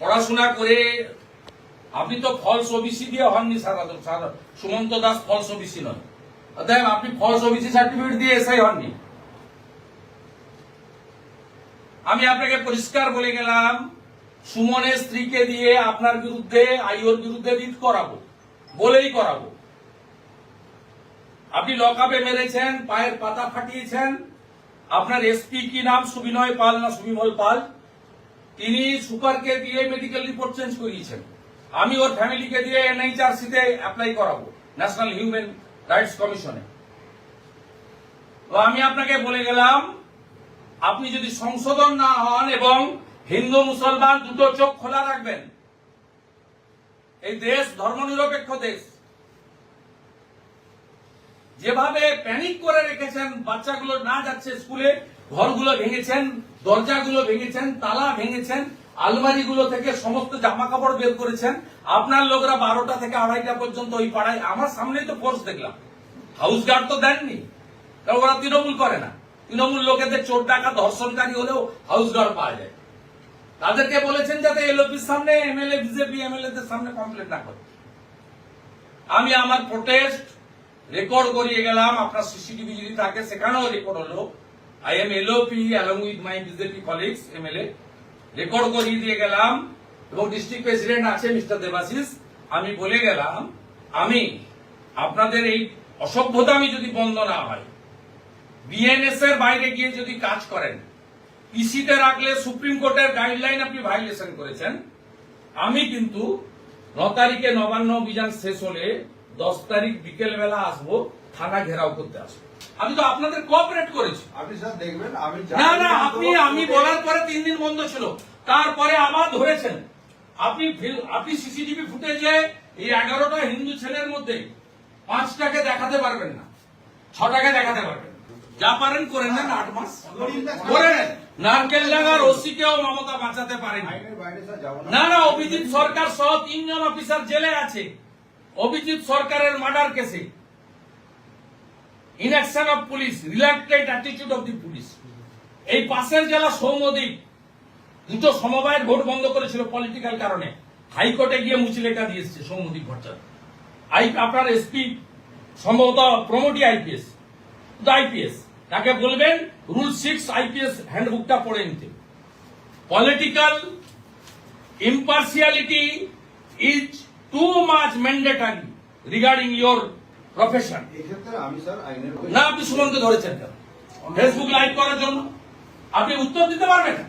পড়াশোনা করে আপনি তো ফলস ওবিসি দিয়ে হননি sir, Sumanta Das false OBC নয়, অতএব আপনি ফলস ওবিসি সার্টিফিকেট দিয়ে এসআই হননি। আমি আপনাকে পরিষ্কার বলে গেলাম, সুমনের স্ত্রীকে দিয়ে আপনার বিরুদ্ধে আইওর বিরুদ্ধে রিট করাবো, বলেই করাবো। আপনি লকআপে মেরেছেন, পায়ের পাতা ফাটিয়েছেন। আপনার এসপি কি নাম, সুবিনয় পাল না সুবিমল পাল, তিনি সুপারকে দিয়ে মেডিকেল রিপোর্ট চেঞ্জ করিয়েছেন। আমি ওর ফ্যামিলিকে দিয়ে এনএইচআরসি তে অ্যাপ্লাই করাবো, ন্যাশনাল হিউম্যান রাইটস কমিশনে। তো আমি আপনাকে বলে গেলাম, আপনি যদি সংশোধন না হন এবং হিন্দু মুসলমান দুটো চোখ খোলা রাখবেন, এই দেশ ধর্মনিরপেক্ষ দেশ, যেভাবে প্যানিক করে রেখেছেন, বাচ্চাগুলো না যাচ্ছে স্কুলে, ঘরগুলো ভেঙেছেন, দরজাগুলো ভেঙেছেন, তালা ভেঙেছেন, আলমারিগুলো থেকে সমস্ত জামা কাপড় বের করেছেন। আপনার লোকরা 12টা থেকে 2:30টা পর্যন্ত ওই পাড়ায়, আমার সামনেই তো ফোর্স দেখলাম, হাউস গার্ড তো দেননি, কারণ ওরা তৃণমূল করে না। তৃণমূল লোকেদের চোর ডাকাত ধর্ষণকারী হলেও হাউস গার্ড পাওয়া যায়। তাদেরকে বলেছেন যাতে এলওপির সামনে এমএলএ, বিজেপি এমএলএ দের সামনে কমপ্লেন না করে। আমি আমার প্রোটেস্ট রেকর্ড করিয়ে গেলাম, আপনার সিসিটিভি যদি থাকে সেখানেও রেকর্ড হলো। I am LOP along with my BJP colleagues MLA, record করিয়ে দিয়ে গেলাম। এবং ডিস্ট্রিক্ট প্রেসিডেন্ট আছে মিস্টার দেবাশিস, আমি বলে গেলাম, আমি আপনাদের এই অসভ্যতামি যদি বন্ধ না হয়, বিএনএস এর বাইরে গিয়ে যদি কাজ করেন, পিসিতে রাখলে সুপ্রিম কোর্টের গাইডলাইন আপনি ভাইলেশন করেছেন, আমি কিন্তু 9 তারিখে নবান্ন অভিযান শেষ হলে 10 তারিখ বিকেল বেলা আসবো, থানা ঘেরাও করতে আসবো। আমি তো আপনাদের কোঅপারেট করেছি। আপনি স্যার দেখবেন, আমি না না, আমি বলার পরে 3 দিন বন্ধ ছিল, তারপরে আবার ধরেছেন। আপনি সিসিটিভি ফুটেজে এই 11টা হিন্দু ছেলের মধ্যে 5টাকে দেখাতে পারবেন না, 6টাকে দেখাতে পারবেন। যা পারেন করে নেন, 8 মাস করে নেন। নারকেল ডাঙ্গার ওসিকেও মমতা বাঁচাতে পারেনি। না না, অভিজিৎ সরকার সহ 3 জন অফিসার জেলে আছে অভিজিৎ সরকারের মার্ডার কেসে। Inaction of police, রিল্যাক্টেড attitude of the police. এই পাশের জেলা সৌম্যদ্বীপ, দুটো সমবায়ের ভোট বন্ধ করেছিল পলিটিক্যাল কারণে, হাইকোর্টে গিয়ে মুচলেখা দিয়ে এসছে সৌম্যদ্বীপ ভট্টাচার্য। আপনার এসপি সম্ভবত প্রমোটি আইপিএস, তাকে বলবেন রুল 6 আইপিএস হ্যান্ডবুকটা পড়ে নিতে। Political ইম্পার্সিয়ালিটি is too much mandatory regarding your profession. না, আপনি সুমনকে ধরেছেন ফেসবুক লাইভ করার জন্য, আপনি উত্তর দিতে পারবেন না।